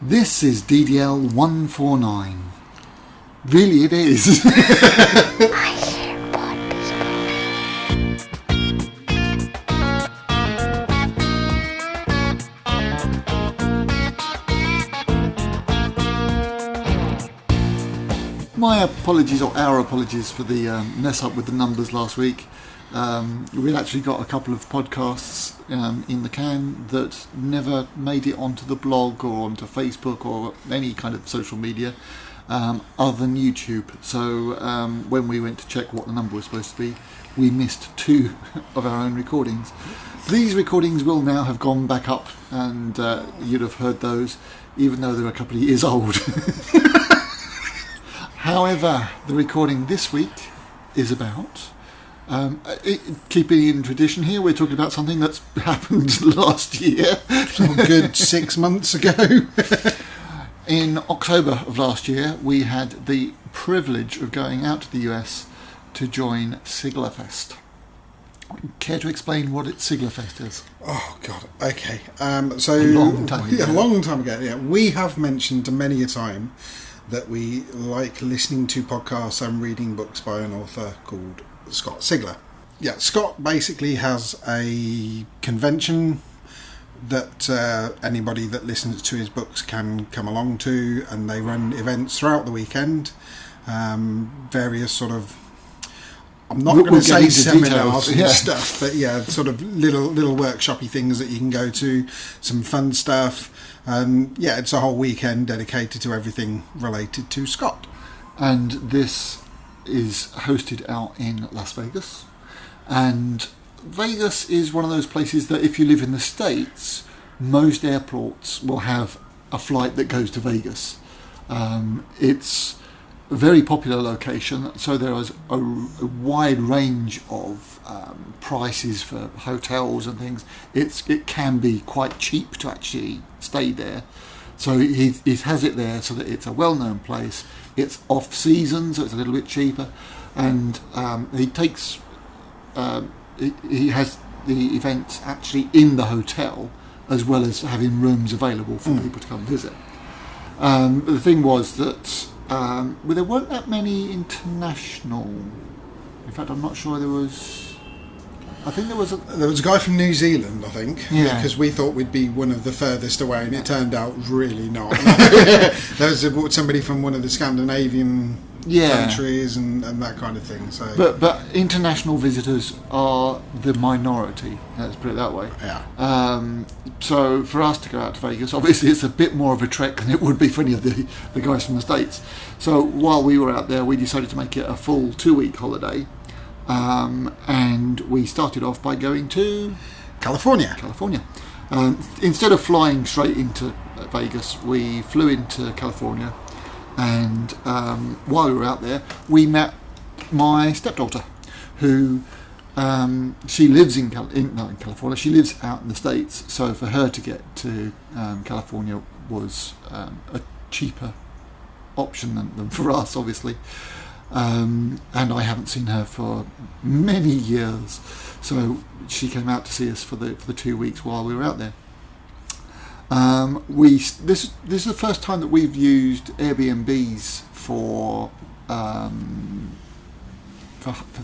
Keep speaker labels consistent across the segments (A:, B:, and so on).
A: This is DDL149. Really, it is. My apologies, or our apologies, for the mess up with the numbers last week. We'd actually got a couple of podcasts in the can that never made it onto the blog or onto Facebook or any kind of social media other than YouTube. So when we went to check what the number was supposed to be, we missed two of our own recordings. These recordings will now have gone back up, and you'd have heard those, even though they're a couple of years old. However, the recording this week is about, keeping in tradition here, we're talking about something that's happened last year.
B: A good 6 months ago.
A: In October of last year, we had the privilege of going out to the US to join Siglerfest. Care to explain what Siglerfest is?
B: Oh, God. Okay. So
A: a long time ago.
B: A long time ago, yeah. We have mentioned many a time that we like listening to podcasts and reading books by an author called Scott Sigler. Yeah, Scott basically has a convention that anybody that listens to his books can come along to, and they run events throughout the weekend. Various sort of, I'm not going to say seminars and stuff, but yeah, sort of little workshoppy things that you can go to, some fun stuff. Yeah, it's a whole weekend dedicated to everything related to Scott.
A: And this is hosted out in Las Vegas. And Vegas is one of those places that if you live in the States, most airports will have a flight that goes to Vegas. It's a very popular location, so there is a wide range of prices for hotels and things. It can be quite cheap to actually stay there. So he has it there so that it's a well-known place. It's off-season, so it's a little bit cheaper. And he takes... he has the events actually in the hotel, as well as having rooms available for people to come visit. But the thing was that there weren't that many international. In fact, I'm not sure there was. I think there was
B: a guy from New Zealand, I think,
A: yeah,
B: because we thought we'd be one of the furthest away, and it turned out really not. There was somebody from one of the Scandinavian countries and that kind of thing. So,
A: but international visitors are the minority. Let's put it that way.
B: Yeah.
A: So for us to go out to Vegas, obviously it's a bit more of a trek than it would be for any of the guys from the States. So while we were out there, we decided to make it a full 2-week holiday. And we started off by going to
B: California.
A: Instead of flying straight into Vegas, we flew into California, and while we were out there, we met my stepdaughter, who she lives not in California. She lives out in the States, so for her to get to California was a cheaper option than for us, obviously. And I haven't seen her for many years, so she came out to see us for the 2 weeks while we were out there. This is the first time that we've used Airbnbs for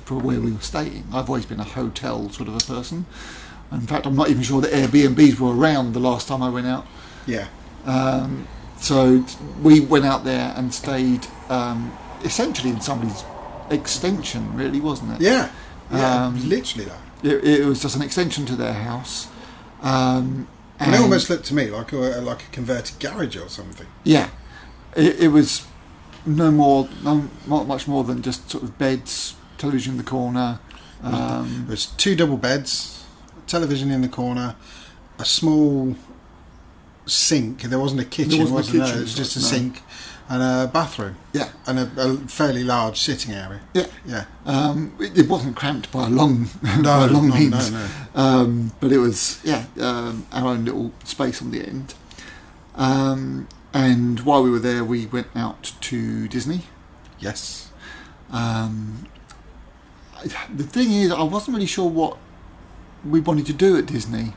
A: where we were staying. I've always been a hotel sort of a person. In fact, I'm not even sure that Airbnbs were around the last time I went out.
B: Yeah.
A: So we went out there and stayed. Essentially in somebody's extension, really, wasn't it?
B: Yeah, literally that.
A: It was just an extension to their hoch. And
B: it almost looked to me like a converted garage or something.
A: Yeah, it was not much more than just sort of beds, television in the corner.
B: There was 2 double beds, television in the corner, a small sink. There wasn't a kitchen, was there? It was just a sink. And a bathroom.
A: Yeah.
B: And a fairly large sitting area.
A: Yeah.
B: Yeah.
A: It wasn't cramped by a long means. No. But it was, our own little space on the end. And while we were there, we went out to Disney.
B: Yes.
A: The thing is, I wasn't really sure what we wanted to do at Disney.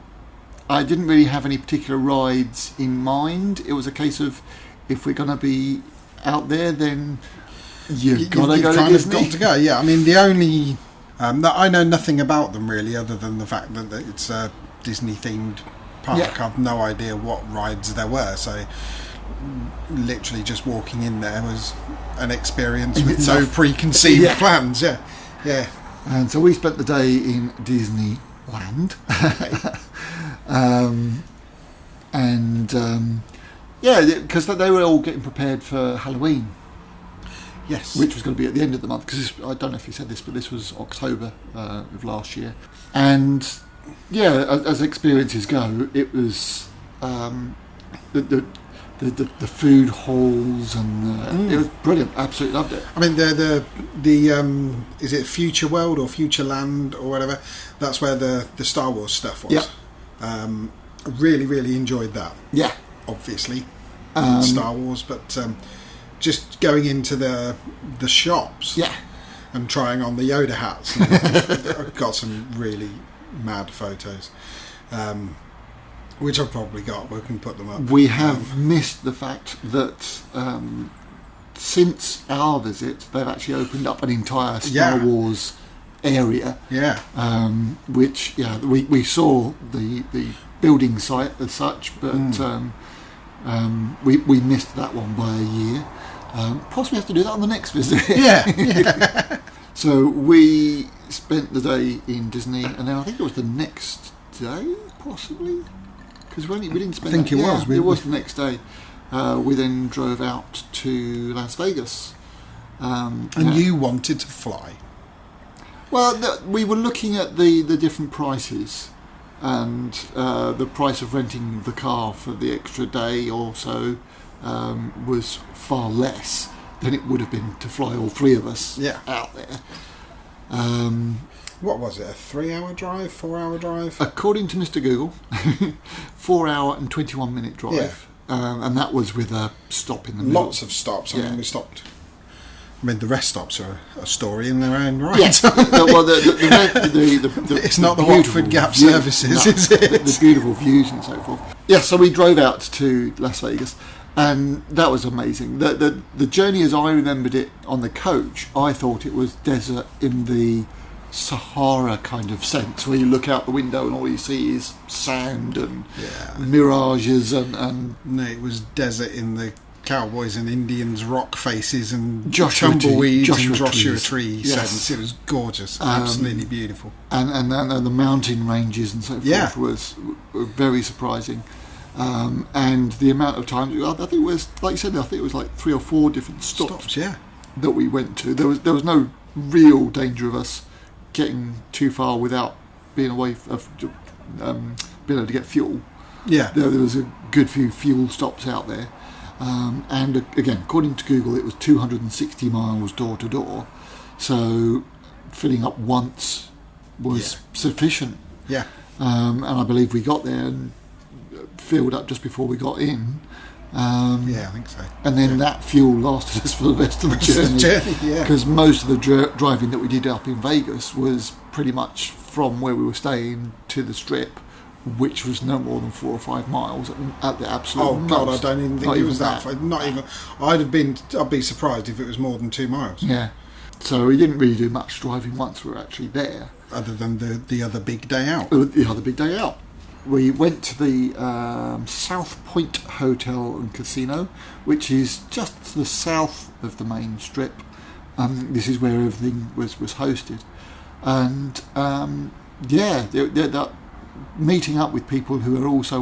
A: I didn't really have any particular rides in mind. It was a case of, if we're going to be out there, then you've got to go to Disney.
B: Got to go. Yeah, I mean, the only I know nothing about them really, other than the fact that it's a Disney themed park.
A: Yeah.
B: I've no idea what rides there were, so literally just walking in there was an experience with no preconceived plans. Yeah.
A: And so we spent the day in Disneyland. Because they were all getting prepared for Halloween.
B: Yes.
A: Which was going to be at the end of the month, because I don't know if you said this, but this was October of last year. And as experiences go, it was the food halls, and it was brilliant. Absolutely loved it.
B: I mean, the is it Future World or Future Land or whatever? That's where the Star Wars stuff was.
A: Yeah.
B: Really, really enjoyed that.
A: Yeah.
B: Obviously, Star Wars, but just going into the shops.
A: Yeah.
B: And trying on the Yoda hats. I've got some really mad photos. Which I've probably got. We can put them up.
A: We have missed the fact that since our visit, they've actually opened up an entire Star Wars area.
B: Yeah.
A: Which we saw the building site as such, but we missed that one by a year. Possibly have to do that on the next visit.
B: Yeah.
A: So we spent the day in Disney, and then I think it was the next day, possibly. Because we didn't spend.
B: I think it was.
A: It was the next day. We then drove out to Las Vegas.
B: And you wanted to fly.
A: Well, we were looking at the different prices, and the price of renting the car for the extra day or so was far less than it would have been to fly all three of us out there.
B: What was it? A 3-hour drive? 4-hour drive?
A: According to Mr. Google, 4-hour and 21-minute drive, and that was with a stop in the middle.
B: Lots of stops. I mean, we stopped. I mean, the rest stops are a story in their own right.
A: Yes. Well,
B: it's not the Watford Gap services, is it?
A: The beautiful views and so forth. Yeah, so we drove out to Las Vegas, and that was amazing. The journey, as I remembered it on the coach, I thought it was desert in the Sahara kind of sense, where you look out the window and all you see is sand and mirages and
B: no, it was desert in the cowboys and Indians rock faces and
A: tumbleweeds
B: and Joshua tree sense. It was gorgeous, absolutely beautiful,
A: and the mountain ranges and so forth were very surprising. And the amount of times, I think it was, like you said, I think it was like 3 or 4 different stops that we went to. There was no real danger of us getting too far without being away of being able to get fuel.
B: Yeah,
A: there was a good few fuel stops out there, and again, according to Google, it was 260 miles door to door, so filling up once was sufficient.
B: Yeah,
A: and I believe we got there and filled up just before we got in.
B: I think so.
A: And then that fuel lasted us for the rest of the journey. Because most of the driving that we did up in Vegas was pretty much from where we were staying to the Strip, which was no more than 4 or 5 miles at the absolute most.
B: God, I don't even think it was that far. Not even. I'd be surprised if it was more than 2 miles.
A: Yeah. So we didn't really do much driving once we were actually there.
B: Other than the other big day out.
A: The other big day out. We went to the South Point Hotel and Casino, which is just to the south of the main strip. This is where everything was hosted. And that meeting up with people who are also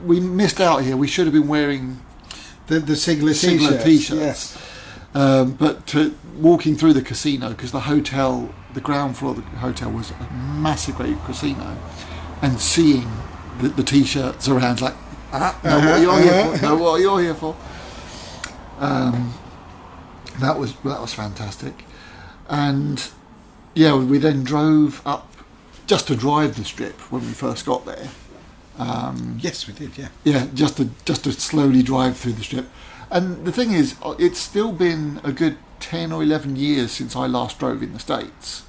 A: we missed out here. We should have been wearing
B: the Sigler t-shirts.
A: Yes. But walking through the casino, because the ground floor of the hotel was a massive great casino, and seeing the t-shirts around, like, what you're here for? Know what you're here for? That was fantastic. And we then drove up just to drive the Strip when we first got there.
B: Yes, we did.
A: Just to slowly drive through the Strip. And the thing is, it's still been a good 10 or 11 years since I last drove in the States.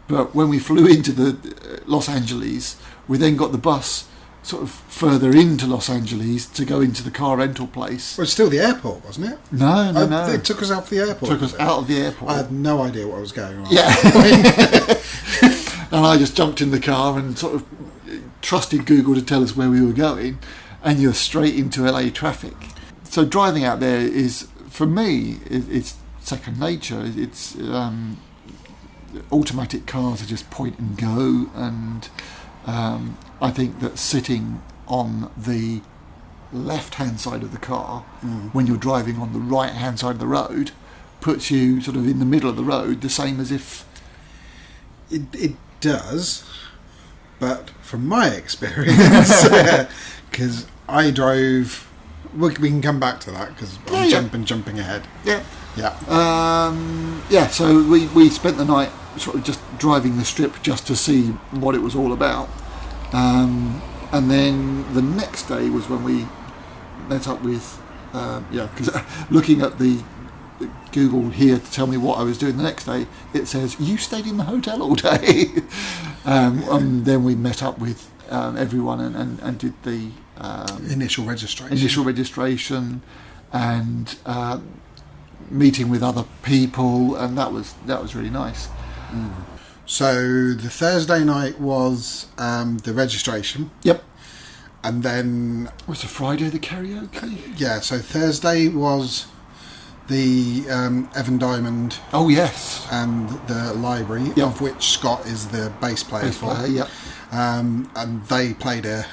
A: But when we flew into the Los Angeles, we then got the bus sort of further into Los Angeles to go into the car rental place.
B: Well, it's still the airport, wasn't it?
A: No.
B: It took us out of the airport.
A: Took us out of the airport.
B: I had no idea what was going on.
A: Yeah. And I just jumped in the car and sort of trusted Google to tell us where we were going, and you're straight into LA traffic. So driving out there is, for me, it's second nature. It's automatic cars are just point and go, and I think that sitting on the left-hand side of the car when you're driving on the right-hand side of the road puts you sort of in the middle of the road, the same as if...
B: It does, but from my experience, because I drove... We can come back to that, because I'm jumping ahead.
A: Yeah.
B: Yeah.
A: So we spent the night sort of just driving the strip just to see what it was all about. And then the next day was when we met up with, because looking at the Google here to tell me what I was doing the next day, it says, you stayed in the hotel all day. And then we met up with everyone and did the...
B: initial registration
A: and meeting with other people, and that was really nice.
B: So the Thursday night was the registration.
A: Yep.
B: And then...
A: Was the Friday the karaoke?
B: Yeah, so Thursday was the Evan Diamond...
A: Oh, yes.
B: And the library,
A: Yep.
B: of which Scott is the bass player for.
A: Yep.
B: And they played a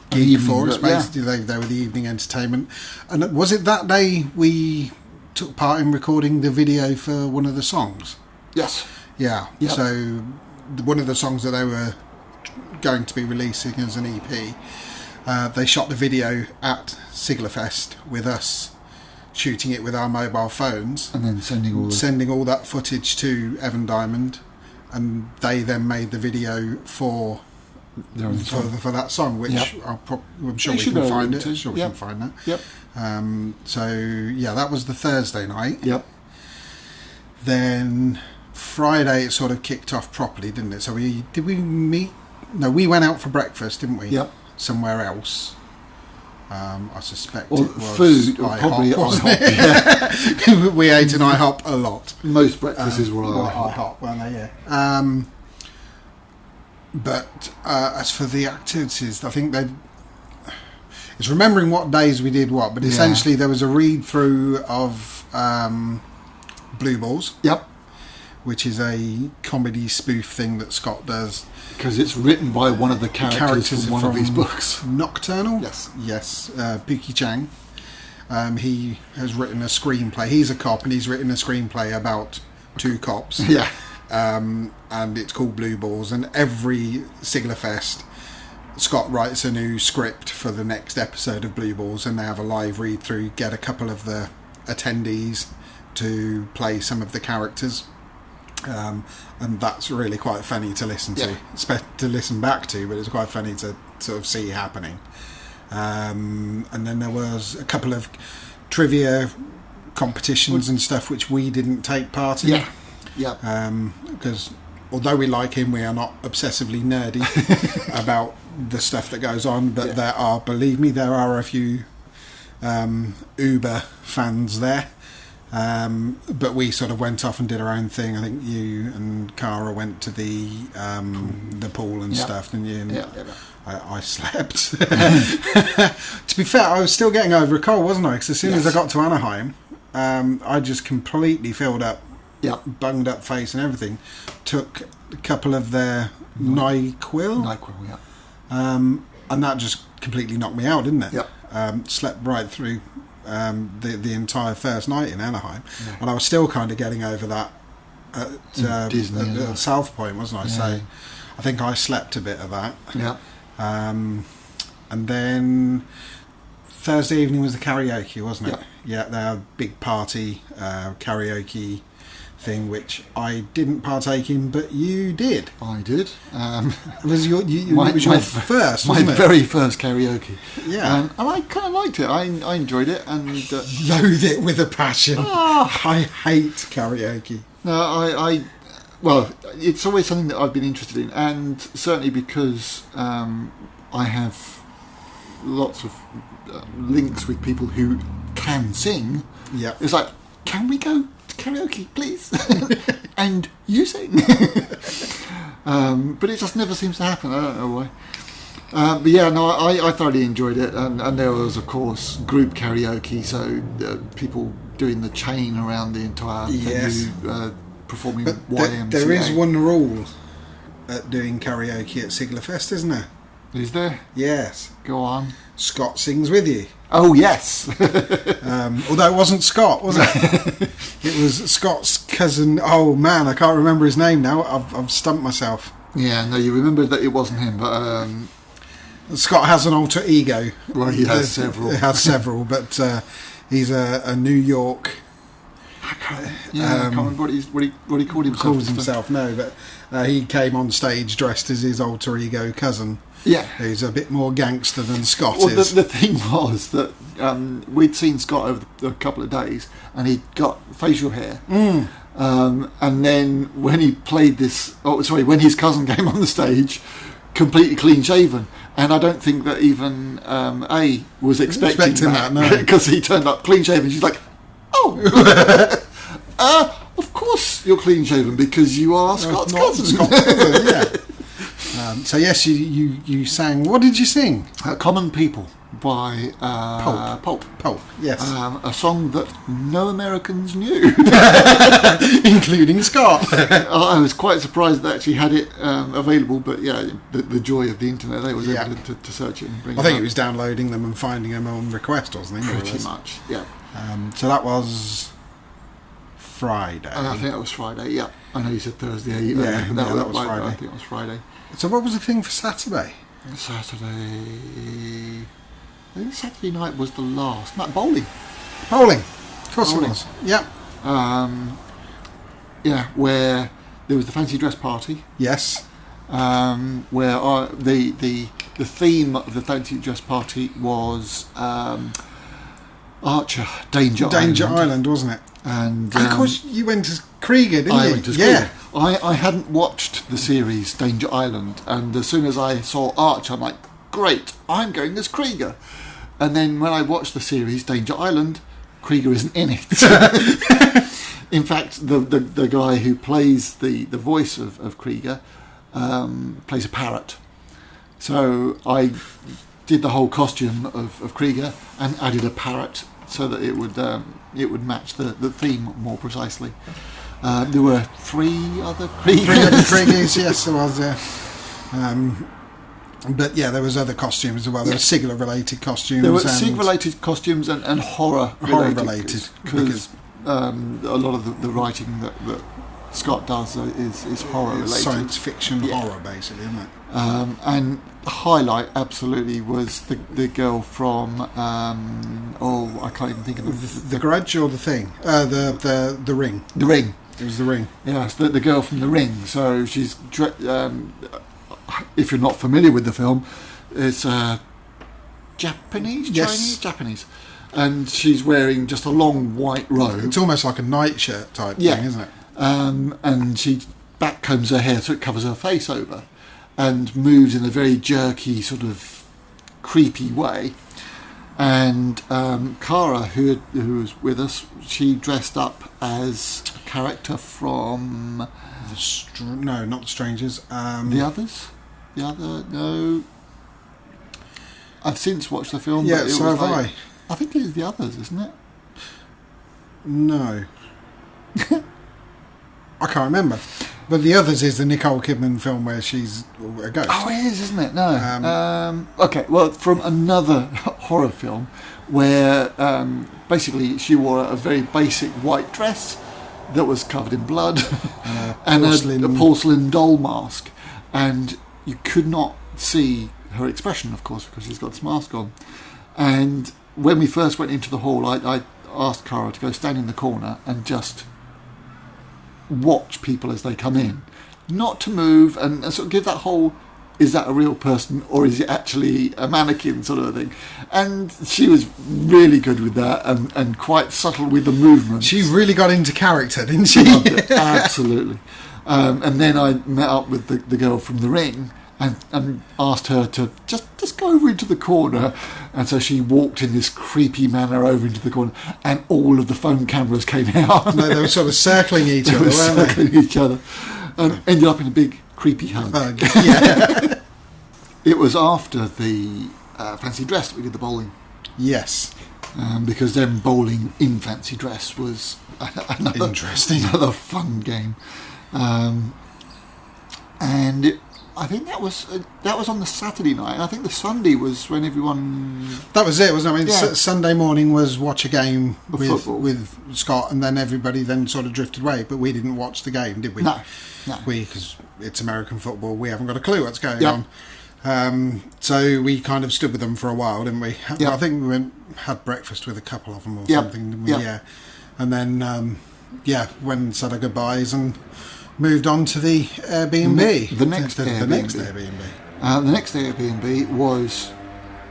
B: gig for us, basically.
A: Yeah.
B: They were the evening entertainment. And was it that day we took part in recording the video for one of the songs?
A: Yes.
B: Yeah.
A: Yep.
B: So one of the songs that they were going to be releasing as an EP, they shot the video at Siglerfest with us shooting it with our mobile phones,
A: And then
B: sending all that footage to Evan Diamond, and they then made the video for that song, which
A: Yep.
B: I'm sure we can find it. Sure, we can find that.
A: Yep.
B: So yeah, that was the Thursday night.
A: Yep.
B: Then Friday it sort of kicked off properly, didn't it? So we meet? No, we went out for breakfast, didn't we?
A: Yep.
B: Somewhere else. I suspect
A: Or
B: it was
A: food, or
B: IHOP,
A: probably
B: wasn't
A: IHOP.
B: it? We ate in IHOP a lot.
A: Most breakfasts were IHOP.
B: IHOP, weren't they? Yeah. But as for the activities, I think it's remembering what days we did what. But essentially, there was a read through of Blue Balls.
A: Yep.
B: Which is a comedy spoof thing that Scott does.
A: Because it's written by one of the characters from one of his books.
B: Nocturnal?
A: Yes.
B: Pookie Chang. He has written a screenplay. He's a cop, and he's written a screenplay about two cops.
A: Yeah.
B: And it's called Blue Balls. And every Siglerfest, Scott writes a new script for the next episode of Blue Balls, and they have a live read through, get a couple of the attendees to play some of the characters. And that's really quite funny to listen to, to listen back to, but it's quite funny to sort of see happening. And then there was a couple of trivia competitions and stuff which we didn't take part in. Because although we like him, we are not obsessively nerdy about the stuff that goes on, but there are, believe me, there are a few Uber fans there. But we sort of went off and did our own thing. I think you and Cara went to the pool and stuff, didn't you? And I slept. To be fair, I was still getting over a cold, wasn't I? Because as soon as I got to Anaheim, I just completely filled up, bunged up face and everything. Took a couple of their NyQuil, and that just completely knocked me out, didn't it? Slept right through the entire first night in Anaheim, and I was still kind of getting over that at Disney, at South Point, wasn't I? So I think I slept a bit of that. And then Thursday evening was the karaoke, wasn't it? Yeah, they had a big party karaoke thing, which I didn't partake in, but you did.
A: I did.
B: It was your first, wasn't it?
A: My very first karaoke.
B: Yeah.
A: And I kind of liked it. I enjoyed it. And
B: loathe it with a passion. I hate karaoke.
A: No, well, it's always something that I've been interested in, and certainly because I have lots of links with people who can sing.
B: Yeah.
A: It's like, can we go to karaoke, please? And you sing. But it just never seems to happen. I don't know why. But yeah, no, I thoroughly enjoyed it, and there was, of course, group karaoke, so people doing the chain around the entire venue, performing
B: But
A: YMCA.
B: there is one rule at doing karaoke at Siglerfest, isn't there?
A: Is there?
B: Yes.
A: Go on.
B: Scott sings with you.
A: Oh, yes.
B: Although it wasn't Scott, was it? It was Scott's cousin. Oh, man, I can't remember his name now. I've stumped myself.
A: Yeah, no, you remembered that it wasn't him, but...
B: Scott has an alter ego.
A: Well, he has several.
B: He has several, but he's a New York...
A: I can't remember what he called himself.
B: Calls himself, no, but he came on stage dressed as his alter ego cousin.
A: Yeah.
B: Who's a bit more gangster than Scott
A: well,
B: is.
A: The thing was that we'd seen Scott over a couple of days, and he'd got facial hair. And then when he played when his cousin came on the stage, completely clean shaven. And I don't think that even A was expecting that, no. Because he turned up clean shaven. She's like, oh, of course you're clean shaven because you are Scott's cousin.
B: Scott's cousin, yeah. So yes, you sang. What did you sing?
A: Common People by Pulp.
B: Pulp, yes.
A: A song that no Americans knew.
B: Including Scott.
A: I was quite surprised that actually had it available, but yeah, the joy of the internet, they was able to search it and bring it up.
B: I think it was downloading them and finding them on request, wasn't it?
A: Pretty much, yeah.
B: So that was Friday.
A: And I think that was Friday, yeah. I know you said Thursday.
B: That was Friday.
A: I think it was Friday.
B: So what was the thing for Saturday?
A: Saturday night was the last night. Bowling.
B: Of course it was. Yeah.
A: Where there was the fancy dress party.
B: Yes.
A: Where the theme of the fancy dress party was Archer, Danger
B: Island, wasn't it?
A: And
B: of course you went as Krieger, didn't you?
A: I went as Krieger. I hadn't watched the series Danger Island, and as soon as I saw Archer, I'm like, great, I'm going as Krieger. And then when I watched the series Danger Island, Krieger isn't in it. In fact, the guy who plays the voice of Krieger plays a parrot. So I did the whole costume of Krieger and added a parrot so that it would match the theme more precisely. There were three other Kriegers.
B: Yes, there was. But yeah, there was other costumes as well. There were Sigler-related costumes.
A: There were Sigler-related costumes and horror-related. Because a lot of the writing that Scott does is horror-related.
B: Science fiction horror, basically, isn't it?
A: And the highlight, absolutely, was the girl from... I can't even think of
B: the Grudge or the Thing? The Ring.
A: The Ring.
B: It was The Ring.
A: Yes, the girl from The Ring. So she's... if you're not familiar with the film, it's Japanese, Chinese, Japanese, and she's wearing just a long white robe.
B: It's almost like a nightshirt type thing, isn't it?
A: And she backcombs her hair so it covers her face over, and moves in a very jerky, sort of creepy way. And Cara, who was with us, she dressed up as a character from
B: no, not the Strangers.
A: The Others. The other, no. I've since watched the film.
B: Yeah,
A: but
B: so have I.
A: I think it is The Others, isn't it?
B: No. I can't remember. But The Others is the Nicole Kidman film where she's a ghost.
A: Oh, it is, isn't it? No. Okay, well, from another horror film where basically she wore a very basic white dress that was covered in blood and a porcelain doll mask. And you could not see her expression, of course, because she's got this mask on. And when we first went into the hall, I asked Cara to go stand in the corner and just watch people as they come in. Not to move and sort of give that whole, is that a real person or is it actually a mannequin sort of a thing? And she was really good with that and quite subtle with the movement.
B: She really got into character, didn't she?
A: Absolutely. And then I met up with the girl from The Ring, and asked her to just go over into the corner. And so she walked in this creepy manner over into the corner, and all of the phone cameras came out.
B: No, they were sort of circling each other, weren't they?
A: Each other, and ended up in a big creepy hug.
B: Yeah.
A: It was after the fancy dress that we did the bowling.
B: Yes.
A: Because then bowling in fancy dress was another fun game. And I think that was on the Saturday night. I think the Sunday was when everyone...
B: That was it, wasn't it? I mean,
A: Yeah.
B: Sunday morning was watch a game
A: football.
B: with Scott, and then everybody then sort of drifted away. But we didn't watch the game, did we?
A: No.
B: Because it's American football, we haven't got a clue what's going
A: Yeah.
B: on. So we kind of stood with them for a while, didn't we?
A: Yeah.
B: I think we had breakfast with a couple of them or
A: Yeah.
B: something, didn't we?
A: Yeah.
B: Yeah. And then, went and said our goodbyes and moved on to the Airbnb.
A: The next
B: The
A: Airbnb.
B: next Airbnb.
A: The next Airbnb was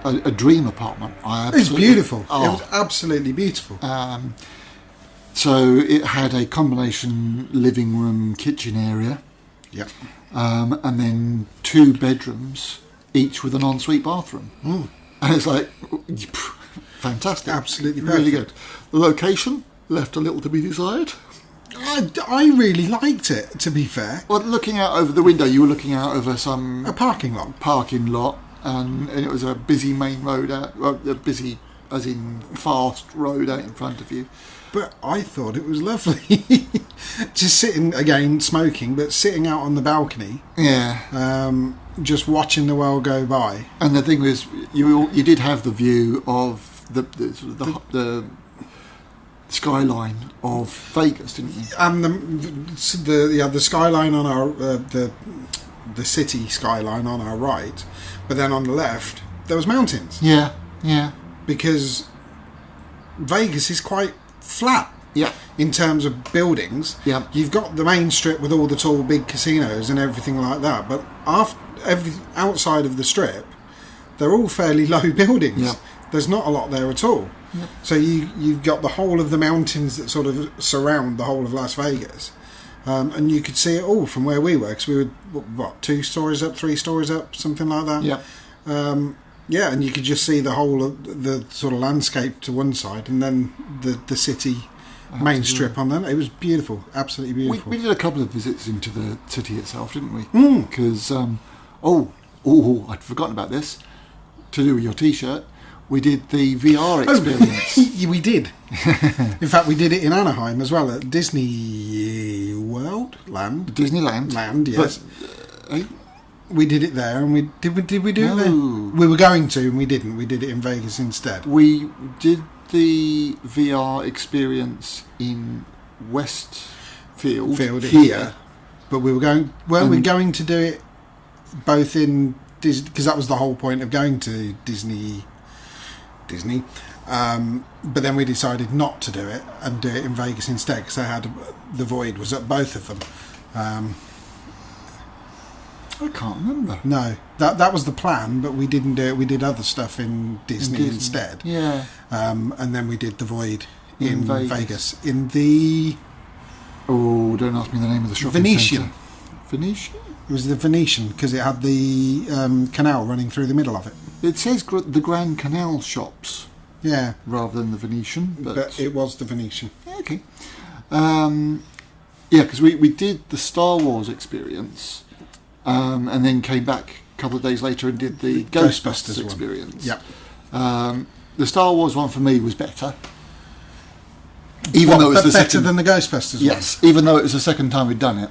A: a dream apartment.
B: It's beautiful.
A: Oh.
B: It was absolutely beautiful.
A: So it had a combination living room, kitchen area,
B: Yep.
A: and then 2 bedrooms, each with an ensuite bathroom. And it's like, fantastic.
B: Absolutely
A: Really
B: perfect.
A: good. The location left a little to be desired.
B: I really liked it, to be fair.
A: Well, looking out over the window, you were looking out over some
B: A parking lot.
A: parking lot, and it was a busy main road out, well, a busy as in fast road out in front of you.
B: But I thought it was lovely. Just sitting, again, smoking, but sitting out on the balcony,
A: Yeah.
B: just watching the world go by.
A: And the thing was, you did have the view of the skyline of Vegas, didn't you?
B: And the skyline on our the city skyline on our right, but then on the left there was mountains,
A: Yeah, yeah,
B: because Vegas is quite flat
A: yeah,
B: in terms of buildings.
A: Yeah.
B: You've got the main strip with all the tall big casinos and everything like that, but outside of the strip they're all fairly low buildings.
A: Yeah.
B: There's not a lot there at all.
A: Yeah.
B: So you've got the whole of the mountains that sort of surround the whole of Las Vegas, and you could see it all from where we were, because we were 2 stories up, 3 stories up, something like that.
A: yeah.
B: Yeah, and you could just see the whole of the sort of landscape to one side, and then the city main strip on that. It was beautiful, absolutely beautiful.
A: We did a couple of visits into the city itself, didn't we? Because I'd forgotten about this. To do with your T-shirt, we did the VR experience.
B: We did. In fact, we did it in Anaheim as well, at Disney World Land.
A: Disneyland.
B: Land, yes.
A: But,
B: We did it there, and did we do it there?
A: No.
B: We were going to, and we didn't. We did it in Vegas instead.
A: we did the VR experience in Westfield
B: Here, but we were going. Weren't we going to do it both in Disney? Because that was the whole point of going to Disney. But then we decided not to do it and do it in Vegas instead, because the void was at both of them.
A: I can't remember.
B: No, that was the plan, but we didn't do it. We did other stuff in Disney instead.
A: Yeah.
B: And then we did the void in
A: Vegas.
B: Vegas. In the
A: Oh, don't ask me the name of the shopping
B: Venetian.
A: centre. Venetian?
B: It was the Venetian, because it had the canal running through the middle of it.
A: It says the Grand Canal shops
B: Yeah,
A: rather than the Venetian,
B: but it was the Venetian.
A: okay. Yeah, because we did the Star Wars experience, and then came back a couple of days later and did the Ghostbusters
B: one.
A: experience.
B: Yep.
A: The Star Wars one for me was better. Even though it was
B: better than the Ghostbusters one?
A: Yes, even though it was the second time we'd done it.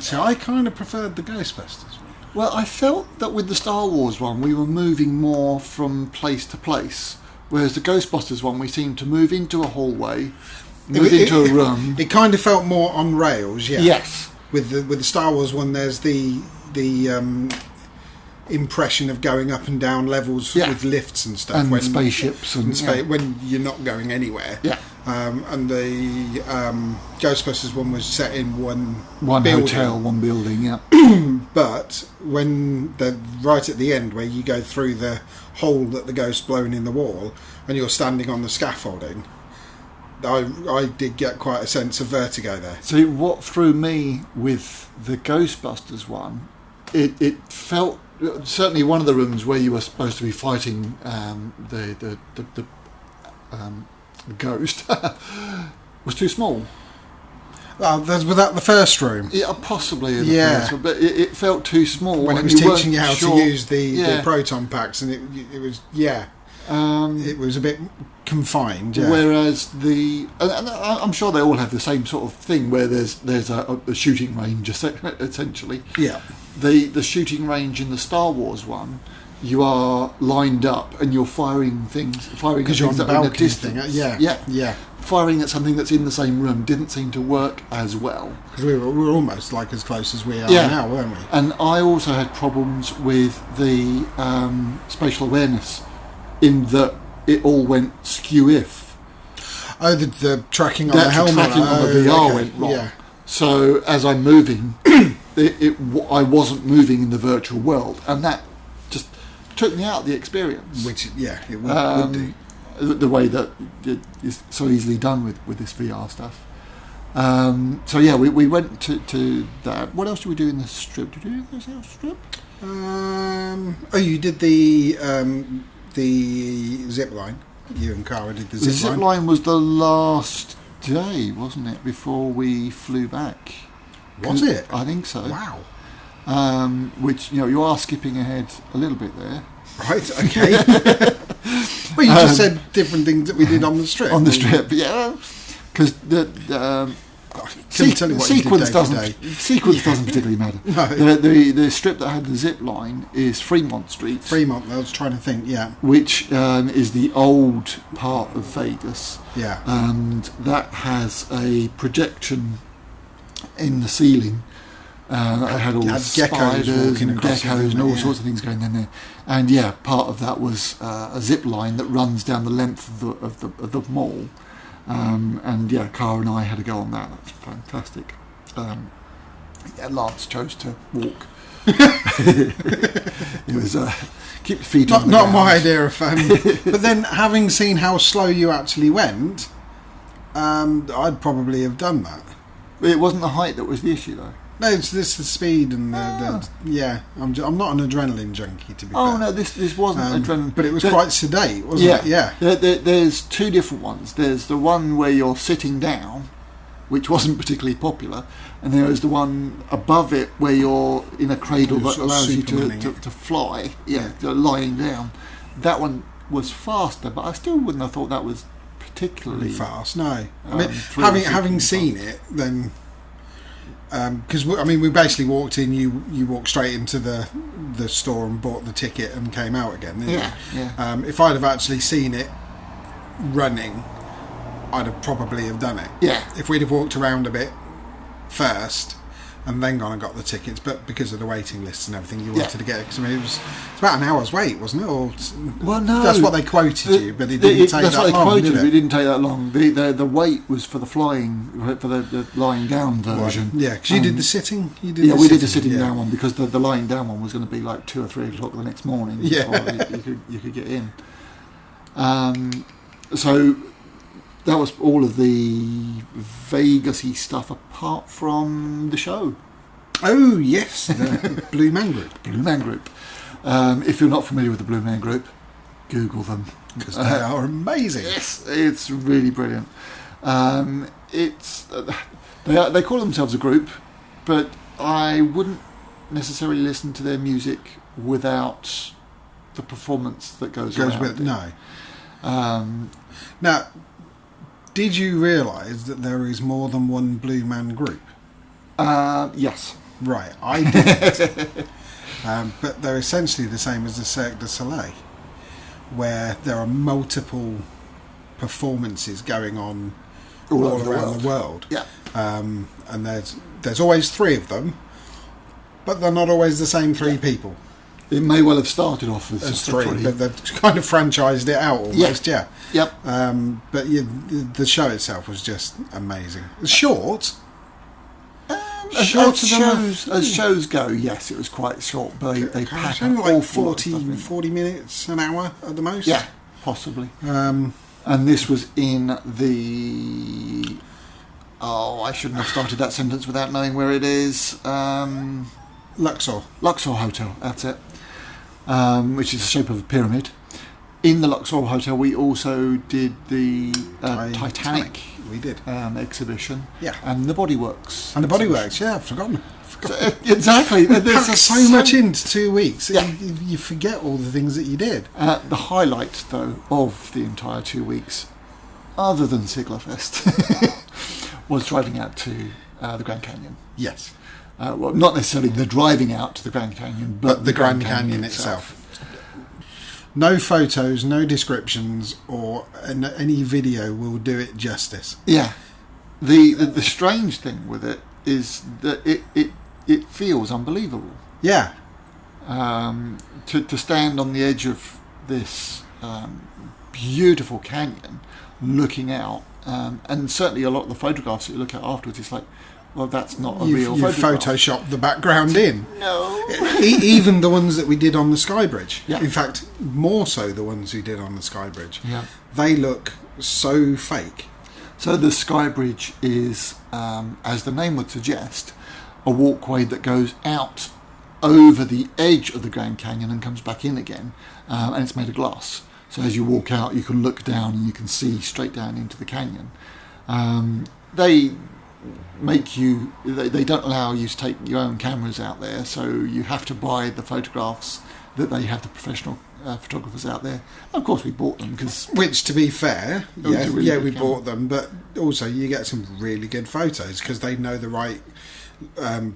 B: So I kind of preferred the Ghostbusters one.
A: Well, I felt that with the Star Wars one, we were moving more from place to place, whereas the Ghostbusters one, we seemed to move into a hallway, move into a room.
B: It kind of felt more on rails, yeah.
A: Yes.
B: With the Star Wars one, there's the impression of going up and down levels with lifts and stuff,
A: And spaceships and
B: when you're not going anywhere.
A: Yeah.
B: And the Ghostbusters one was set in one building.
A: Hotel, one building. Yeah.
B: But when right at the end, where you go through the hole that the ghost's blown in the wall, and you're standing on the scaffolding, I did get quite a sense of vertigo there.
A: So what threw me with the Ghostbusters one, it felt, certainly one of the rooms where you were supposed to be fighting the ghost was too small.
B: Was that the first room?
A: Yeah, possibly. In the first one, but it felt too small
B: when it was teaching you how to use the proton packs, and it was it was a bit confined. Yeah.
A: Whereas and I'm sure they all have the same sort of thing where there's a shooting range essentially.
B: Yeah.
A: The shooting range in the Star Wars one, you are lined up and you're firing
B: because you're on the balcony thing. Yeah.
A: Firing at something that's in the same room didn't seem to work as well.
B: Because we were almost like as close as we are now, weren't we?
A: And I also had problems with the spatial awareness, in that it all went skew-if.
B: Oh, the tracking on the helmet.
A: Tracking on the VR went wrong. Yeah. So as I'm moving, I wasn't moving in the virtual world, and that just took me out of the experience.
B: Which, it would do.
A: The way that it is so easily done with this VR stuff. So yeah, we went to that. What else did we do in the strip? Did we do anything else strip?
B: You did the zip line. You and Cara did the zip line.
A: The zip line was the last day, wasn't it, before we flew back?
B: Was it?
A: I think so.
B: Wow.
A: Which, you are skipping ahead a little bit there.
B: Right, okay. Well, you just said different things that we did on the strip.
A: On the strip, yeah. Because the sequence doesn't particularly matter.
B: No.
A: The strip that had the zip line is Fremont Street.
B: Fremont, I was trying to think, yeah.
A: Which is the old part of Vegas.
B: Yeah.
A: And that has a projection in the ceiling. It had all the spiders and geckos and all sorts of things going in there. And part of that was a zip line that runs down the length of the mall. Cara and I had to go on that. That's fantastic. Lance chose to walk. It was keep your feet on the ground.
B: Not my idea of fun. But then, having seen how slow you actually went, I'd probably have done that.
A: It wasn't the height that was the issue, though.
B: No, it's the speed and I'm not an adrenaline junkie, to be fair.
A: Oh no, this wasn't adrenaline,
B: but it was quite sedate, wasn't it? Yeah.
A: There's two different ones. There's the one where you're sitting down, which wasn't particularly popular, and there is the one above it where you're in a cradle that allows you to fly. Lying down. That one was faster, but I still wouldn't have thought that was particularly
B: fast. No, I mean, having seen it, then. Because we basically walked in. You walked straight into the store and bought the ticket and came out again.
A: Yeah.
B: If I'd have actually seen it running, I'd have probably have done it.
A: Yeah.
B: If we'd have walked around a bit first and then gone and got the tickets, but because of the waiting lists and everything, you wanted to get it. Because it's about an hour's wait, wasn't it?
A: Well, no,
B: that's what they quoted you, but it didn't take that long. That's what they quoted.
A: It didn't take that long. The wait was for the flying, for the lying down version.
B: Right. Yeah, because you did the sitting.
A: We did the sitting down one because the lying down one was going to be like 2 or 3 o'clock the next morning.
B: Yeah,
A: you could get in. So that was all of the Vegas-y stuff apart from the show.
B: Oh, yes, the Blue Man Group.
A: Blue Man Group. If you're not familiar with the Blue Man Group, Google them.
B: Because they are amazing.
A: Yes, it's really brilliant. They call themselves a group, but I wouldn't necessarily listen to their music without the performance that goes around
B: with it. No.
A: Now,
B: did you realise that there is more than one Blue Man Group?
A: Yes.
B: Right, I didn't. But they're essentially the same as the Cirque du Soleil, where there are multiple performances going on all around the world.
A: Yeah.
B: And there's always 3 of them, but they're not always the same 3 people.
A: It may well have started off as 3,
B: but they've kind of franchised it out almost. Yeah.
A: Yep.
B: But the show itself was just amazing. It's short.
A: As shows go, yes, it was quite short, but they pack
B: only like 40 minutes, an hour at the most.
A: Yeah, possibly. And this was in the... Oh, I shouldn't have started that sentence without knowing where it is.
B: Luxor.
A: Hotel, that's it, which is the shape of a pyramid. In the Luxor Hotel, we also did the Titanic.
B: We did.
A: Exhibition.
B: Yeah.
A: And the Bodyworks.
B: And the Bodyworks, yeah, I've forgotten.
A: Exactly.
B: There's so much into 2 weeks.
A: Yeah.
B: You forget all the things that you did.
A: The highlight, though, of the entire 2 weeks, other than Siglerfest, was driving out to the Grand Canyon.
B: Yes.
A: Well, not necessarily the driving out to the Grand Canyon, but
B: the Grand Canyon itself. No photos, no descriptions, or any video will do it justice.
A: Yeah. The strange thing with it is that it feels unbelievable.
B: Yeah.
A: To stand on the edge of this beautiful canyon, looking out, and certainly a lot of the photographs that you look at afterwards, it's like, well, that's not a real photograph.
B: Photoshopped the background in.
A: No.
B: Even the ones that we did on the Sky Bridge.
A: Yeah.
B: In fact, more so the ones we did on the Sky Bridge.
A: Yeah.
B: They look so fake.
A: So the Sky Bridge is, as the name would suggest, a walkway that goes out over the edge of the Grand Canyon and comes back in again, and it's made of glass. So as you walk out, you can look down and you can see straight down into the canyon. They don't allow you to take your own cameras out there, so you have to buy the photographs that they have, the professional photographers out there. Of course, we bought them because,
B: which, to be fair, we
A: camera.
B: bought them, but also you get some really good photos because they know the right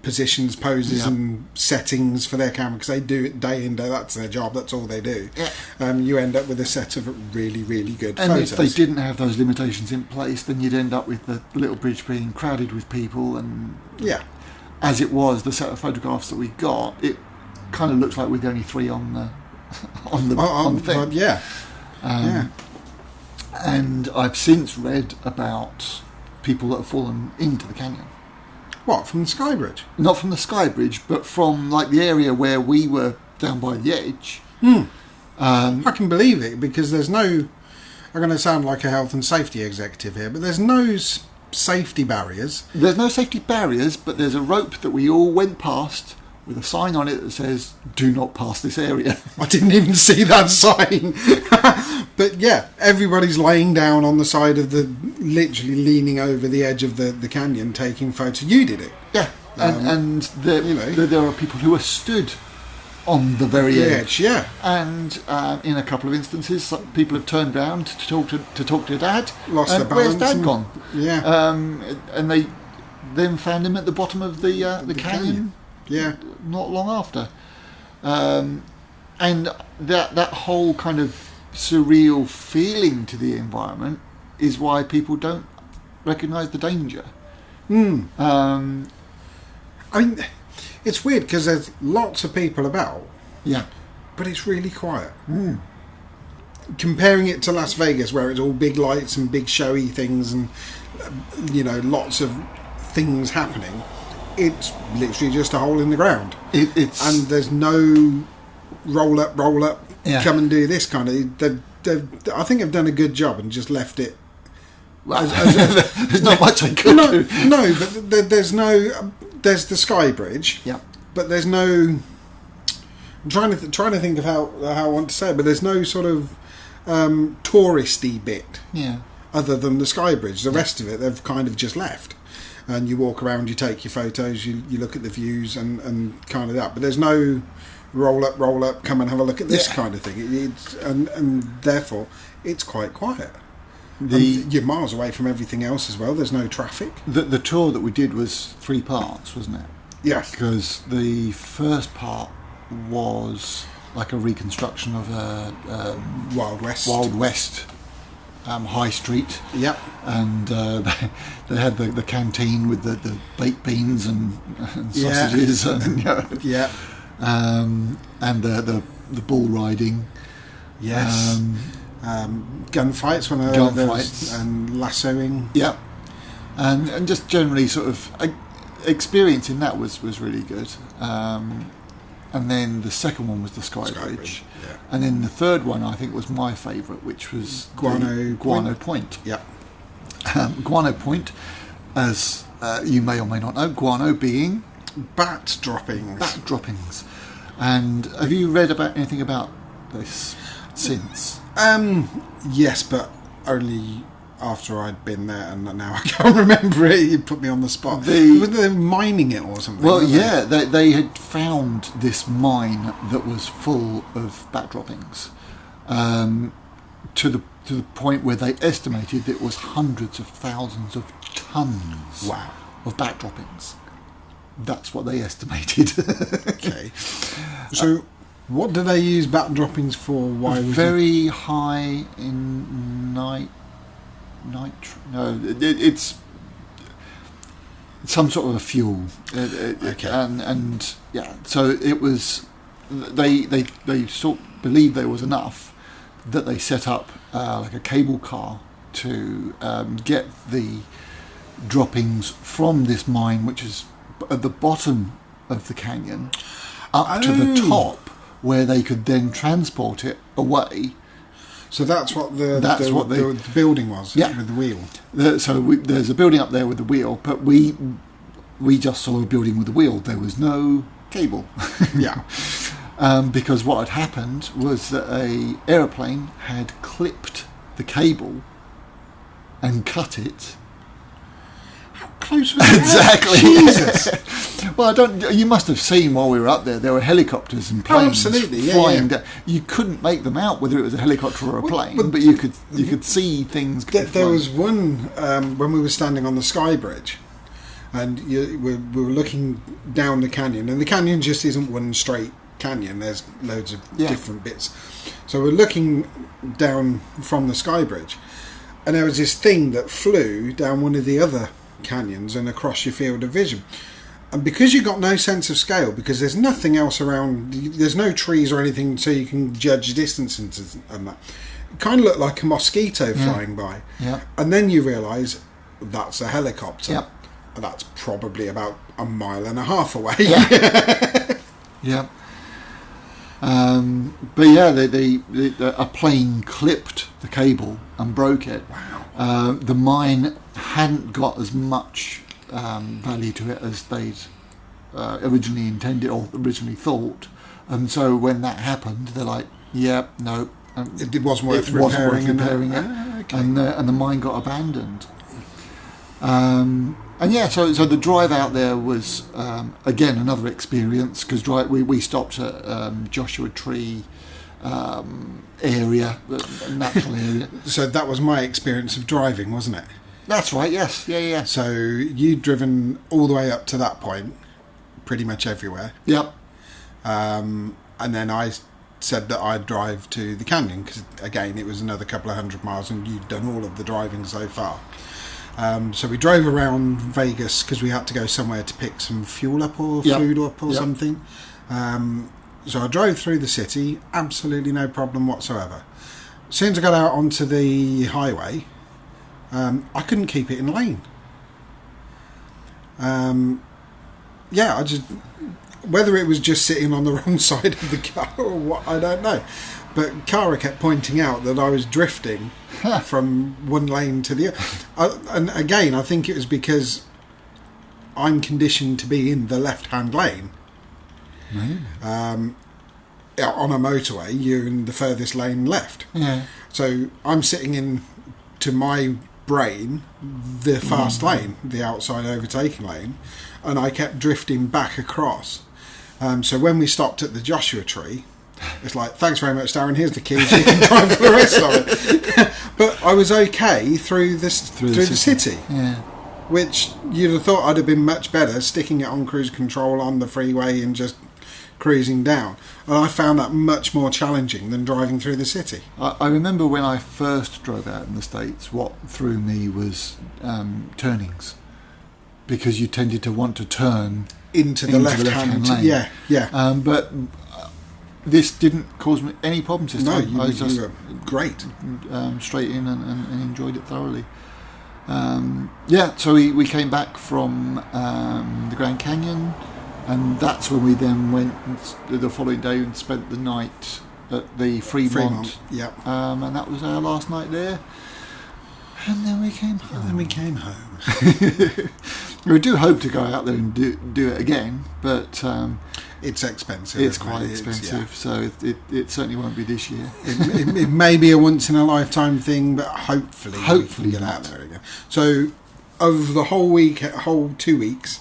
B: positions, poses, and settings for their camera, because they do it day in, day. That's their job. That's all they do.
A: Yeah.
B: You end up with a set of really, really good
A: and
B: photos.
A: if they didn't have those limitations in place, then you'd end up with the little bridge being crowded with people. And as it was, the set of photographs that we got, it kind of looks like we're the only three on the on the thing.
B: Yeah.
A: And I've since read about people that have fallen into the canyon.
B: What, from the Sky Bridge?
A: Not from the Sky Bridge, but from like the area where we were down by the edge.
B: I can believe it, because there's no... I'm going to sound like a health and safety executive here, but there's no safety barriers.
A: There's no safety barriers, but there's a rope that we all went past with a sign on it that says, "Do not pass this area."
B: I didn't even see that sign. But yeah, everybody's laying down on the side of literally leaning over the edge of the canyon taking photos. You did it.
A: Yeah, and there are people who are stood on the very edge.
B: Yeah.
A: And in a couple of instances, people have turned round to talk to Dad.
B: Lost their balance.
A: Where's Dad gone?
B: Yeah.
A: And they then found him at the bottom of the canyon.
B: Yeah.
A: Not long after. And that whole kind of surreal feeling to the environment is why people don't recognise the danger.
B: I mean, it's weird because there's lots of people about.
A: Yeah.
B: But it's really quiet. Comparing it to Las Vegas, where it's all big lights and big showy things and, lots of things happening, it's literally just a hole in the ground. And there's no roll up, come and do this kind of... I think they've done a good job and just left it...
A: Well, there's not much I could do.
B: No, but there's no... There's the Sky Bridge.
A: Yeah.
B: But there's no... I'm trying to think of how I want to say it, but there's no sort of touristy bit.
A: Yeah.
B: Other than the Sky Bridge. The rest of it, they've kind of just left. And you walk around, you take your photos, you look at the views and kind of that. But there's no roll up, come and have a look at this kind of thing. And therefore, it's quite quiet. You're miles away from everything else as well. There's no traffic.
A: The tour that we did was 3 parts, wasn't it?
B: Yes.
A: Because the first part was like a reconstruction of a
B: Wild West
A: high street.
B: Yep.
A: And they had the canteen with the baked beans and sausages and and the bull riding.
B: Yes. Gunfights and lassoing.
A: Yeah. And just generally sort of experiencing that was really good. And then the second one was the Sky Bridge.
B: Yeah.
A: And then the third one, I think, was my favourite, which was Guano Point.
B: Yeah.
A: Guano Point, as you may or may not know, guano being
B: Bat droppings.
A: Bat droppings. And have you read about anything about this since?
B: Yes, but only after I'd been there, and now I can't remember it. You put me on the spot. Wasn't they mining it or something?
A: Well, yeah, they had found this mine that was full of bat droppings, to the point where they estimated it was hundreds of thousands of tons of bat droppings. That's what they estimated.
B: Okay. So, what do they use bat droppings for? Why?
A: Very high in it's some sort of a fuel.
B: Okay.
A: And yeah, so it was. They sort of believed there was enough that they set up like a cable car to get the droppings from this mine, which is at the bottom of the canyon, up to the top, where they could then transport it away. So
B: that's what the building was, with the wheel.
A: There's a building up there with the wheel, but we just saw a building with a wheel. There was no cable.
B: Yeah.
A: Because what had happened was that a aeroplane had clipped the cable and cut it.
B: How close was that?
A: Exactly.
B: Jesus.
A: Well, you must have seen while we were up there. There were helicopters and planes flying down. You couldn't make them out whether it was a helicopter or a plane, but you could see things.
B: There was one when we were standing on the Sky Bridge, and we were looking down the canyon, and the canyon just isn't one straight canyon. There's loads of different bits. So we're looking down from the Sky Bridge, and there was this thing that flew down one of the other canyons and across your field of vision. And because you've got no sense of scale, because there's nothing else around, there's no trees or anything so you can judge distances and that, it kind of looked like a mosquito flying by.
A: Yeah.
B: And then you realise that's a helicopter.
A: Yep.
B: And that's probably about 1.5 miles away.
A: Yeah. Yeah. But yeah, a plane clipped the cable and broke it.
B: Wow.
A: The mine hadn't got as much value to it as they'd originally intended or originally thought, and so when that happened, they're like, "Yeah, no,
B: it wasn't worth repairing it,
A: okay. and the mine got abandoned." And yeah, so the drive out there was again another experience, because we stopped at Joshua Tree area, natural area.
B: So that was my experience of driving, wasn't it?
A: That's right. Yes. Yeah.
B: So you'd driven all the way up to that point, pretty much everywhere.
A: Yep.
B: And then I said that I'd drive to the canyon, because again it was another couple of 100 miles, and you'd done all of the driving so far. So we drove around Vegas because we had to go somewhere to pick some fuel up or food up or something. So I drove through the city, absolutely no problem whatsoever. As soon as I got out onto the highway, I couldn't keep it in lane. I just, whether it was just sitting on the wrong side of the car or what, I don't know. But Cara kept pointing out that I was drifting from one lane to the other. And again, I think it was because I'm conditioned to be in the left-hand lane. On a motorway, you're in the furthest lane left.
A: Yeah.
B: So I'm sitting in, to my brain, the fast lane, the outside overtaking lane, and I kept drifting back across. So when we stopped at the Joshua Tree, it's like, thanks very much, Darren, here's the keys, you can drive for the rest of it. But I was okay through the city.
A: Yeah.
B: Which you'd have thought I'd have been much better sticking it on cruise control on the freeway and just cruising down. And I found that much more challenging than driving through the city.
A: I remember when I first drove out in the States, what threw me was turnings. Because you tended to want to turn
B: into the left-hand lane. Yeah.
A: But this didn't cause me any problems this time.
B: No, you were great.
A: Straight in and enjoyed it thoroughly. So we came back from the Grand Canyon, and that's when we then went the following day and spent the night at the Fremont. And that was our last night there. And then we came home. We do hope to go out there and do it again, but
B: it's expensive.
A: It's quite expensive, so it certainly won't be this year.
B: It may be a once in a lifetime thing, but hopefully we can get out there again. So, over the whole 2 weeks,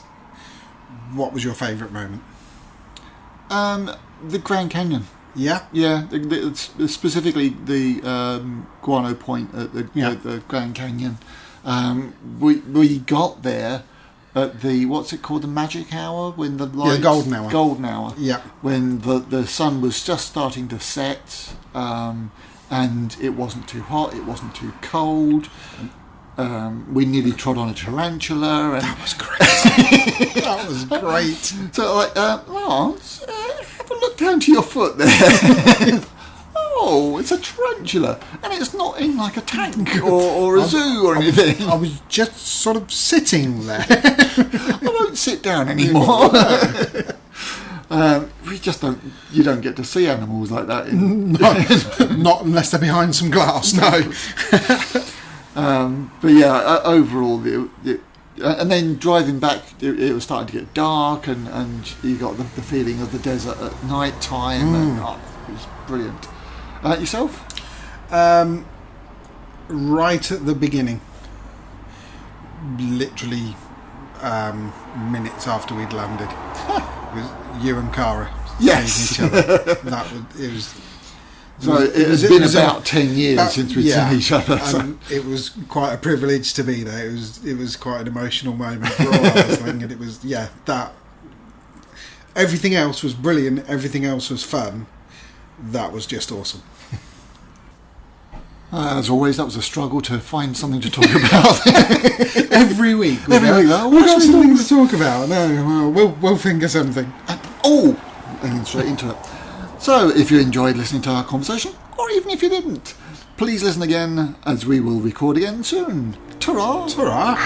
B: what was your favourite moment?
A: The Grand Canyon.
B: Yeah?
A: Yeah, specifically the Guano Point at the Grand Canyon. We got there at the, what's it called, the magic hour? When the lights...
B: the golden hour.
A: Golden hour.
B: Yeah.
A: When the sun was just starting to set, and it wasn't too hot, it wasn't too cold. We nearly trod on a tarantula. And
B: that was great. That was great.
A: So, like, Lance, have a look down to your foot there. Oh, it's a tarantula, and it's not in like a tank or a zoo or anything.
B: I was just sort of sitting there.
A: I won't sit down anymore. We just don't. You don't get to see animals like that.
B: Not unless they're behind some glass. No.
A: But yeah, overall, and then driving back, it was starting to get dark, and you got the feeling of the desert at night time. And, it was brilliant. Yourself?
B: Right at the beginning, literally minutes after we'd landed, it was you and Cara
A: yes.
B: seeing each other. It was
A: been about 10 years since we'd seen each other. So.
B: It was quite a privilege to be there. It was quite an emotional moment for all of us, and it was that. Everything else was brilliant. Everything else was fun. That was just awesome.
A: As always, that was a struggle to find something to talk about.
B: Every week. We've got something to talk about. No, we'll think of something.
A: And then straight into it. So, if you enjoyed listening to our conversation, or even if you didn't, please listen again, as we will record again soon. Ta-ra!
B: Ta-ra!